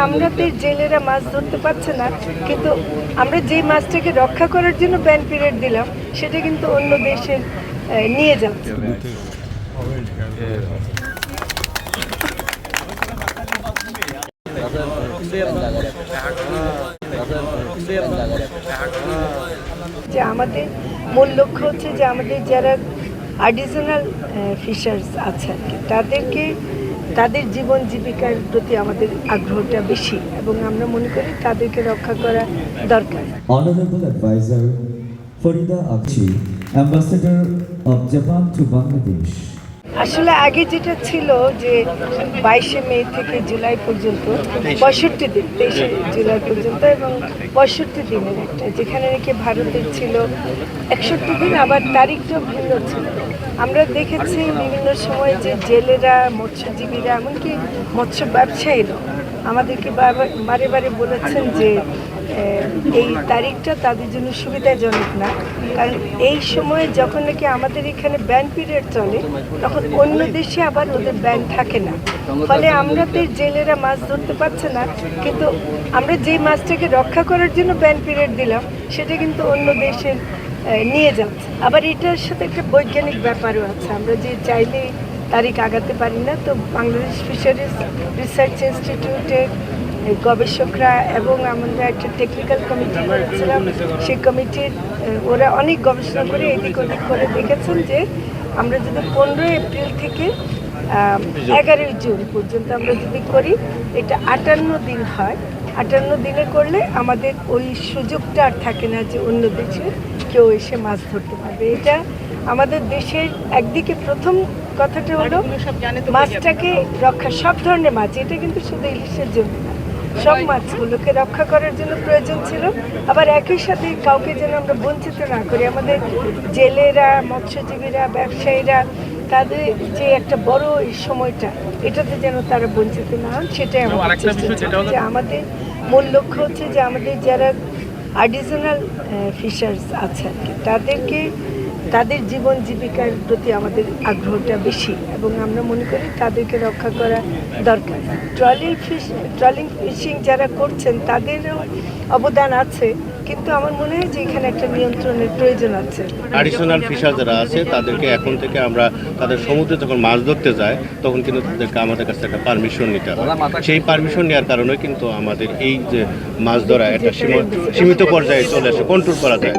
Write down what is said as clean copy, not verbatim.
আমাদের জেলেরা মাছ ধরতে পারছে না, কিন্তু আমরা যেই মাছটাকে রক্ষা করার জন্য ব্যান পিরিয়ড দিলাম সেটা কিন্তু অন্য দেশে নিয়ে যাচ্ছে। যে আমাদের মূল লক্ষ্য হচ্ছে যে আমাদের যারা আর্টিজানাল ফিশার্স আছে আর কি, তাদের জীবন জীবিকার প্রতি আমাদের আগ্রহটা বেশি এবং আমরা মনে করি তাদেরকে রক্ষা করা দরকার। Honorable Advisor Farida Akchi, Ambassador of Japan to Bangladesh. আসলে আগে যেটা ছিল যে 22শে মে থেকে জুলাই পর্যন্ত 65 দিন, 23শে জুলাই পর্যন্ত এবং 65 দিনের একটা, যেখানে নাকি ভারতের ছিল 61 দিন, আবার তারিখটাও ভিন্ন ছিল। আমরা দেখেছি বিভিন্ন সময় যে জেলেরা, মৎস্যজীবীরা, এমনকি মৎস্য ব্যবসায়ীরা আমাদেরকে বারে বারে বলেছেন যে এই তারিখটা তাদের জন্য সুবিধাজনক না, কারণ এই সময়ে যখন নাকি আমাদের এখানে ব্যান পিরিয়ড চলে তখন অন্য দেশে আবার ওদের ব্যান থাকে না, ফলে আমাদের জেলেরা মাছ ধরতে পারছে না, কিন্তু আমরা যেই মাছটাকে রক্ষা করার জন্য ব্যান পিরিয়ড দিলাম সেটা কিন্তু অন্য দেশে নিয়ে যাচ্ছে। আবার এটার সাথে একটা বৈজ্ঞানিক ব্যাপারও আছে, আমরা যে চাইলেই তারিখ আগাতে পারি না। তো বাংলাদেশ ফিশারিজ রিসার্চ ইনস্টিটিউটের গবেষকরা এবং আমরা একটা টেকনিক্যাল কমিটি করেছিলাম, সেই কমিটির ওরা অনেক গবেষণা করে এদিক ওদিক করে দেখেছেন যে আমরা যদি 15 এপ্রিল থেকে 11 জুন পর্যন্ত আমরা যদি করি, এটা 58 দিন হয়। 58 দিনে করলে আমাদের ওই সুযোগটা আর থাকে না যে অন্য দেশে কেউ এসে মাছ ধরতে পারবে। এটা আমাদের দেশের একদিকে প্রথম কথাটা হলো মাছটাকে রক্ষা, সব ধরনের মাছ, এটা কিন্তু শুধু ইলিশের জন্য না, সব মাছগুলোকে রক্ষা করার জন্য প্রয়োজন ছিল। আবার একই সাথে কাউকে যেন আমরা বঞ্চিত না করি, আমাদের জেলেরা, মৎস্যজীবীরা, ব্যবসায়ীরা, তাদের যে একটা বড় এই সময়টা, এটাতে যেন তারা বঞ্চিত না হন, সেটাই আমাদের চেষ্টা। যে আমাদের মূল লক্ষ্য হচ্ছে যে আমাদের যারা আর্টিজানাল ফিশার্স আছে আর কি, তাদের জীবন জীবিকার প্রতি আমাদের আগ্রহটা বেশি এবং আমরা মনে করি তাদেরকে রক্ষা করা দরকার। ট্রলিং ফিশিং যারা করছেন তাদেরও অবদান আছে, কিন্তু আমার মনে হয় যে এখানে একটা নিয়ন্ত্রণের প্রয়োজন আছে। আর্টিসানাল ফিশার যারা আছে তাদেরকে এখন থেকে আমরা তাদের সমুদ্রে যখন মাছ ধরতে যায় তখন কিন্তু তাদেরকে আমাদের কাছে একটা পারমিশন নিতে হয়। সেই পারমিশন নেওয়ার কারণে কিন্তু আমাদের এই যে মাছ ধরা একটা সীমিত পর্যায়ে চলে আসে, কন্ট্রোল করা যায়।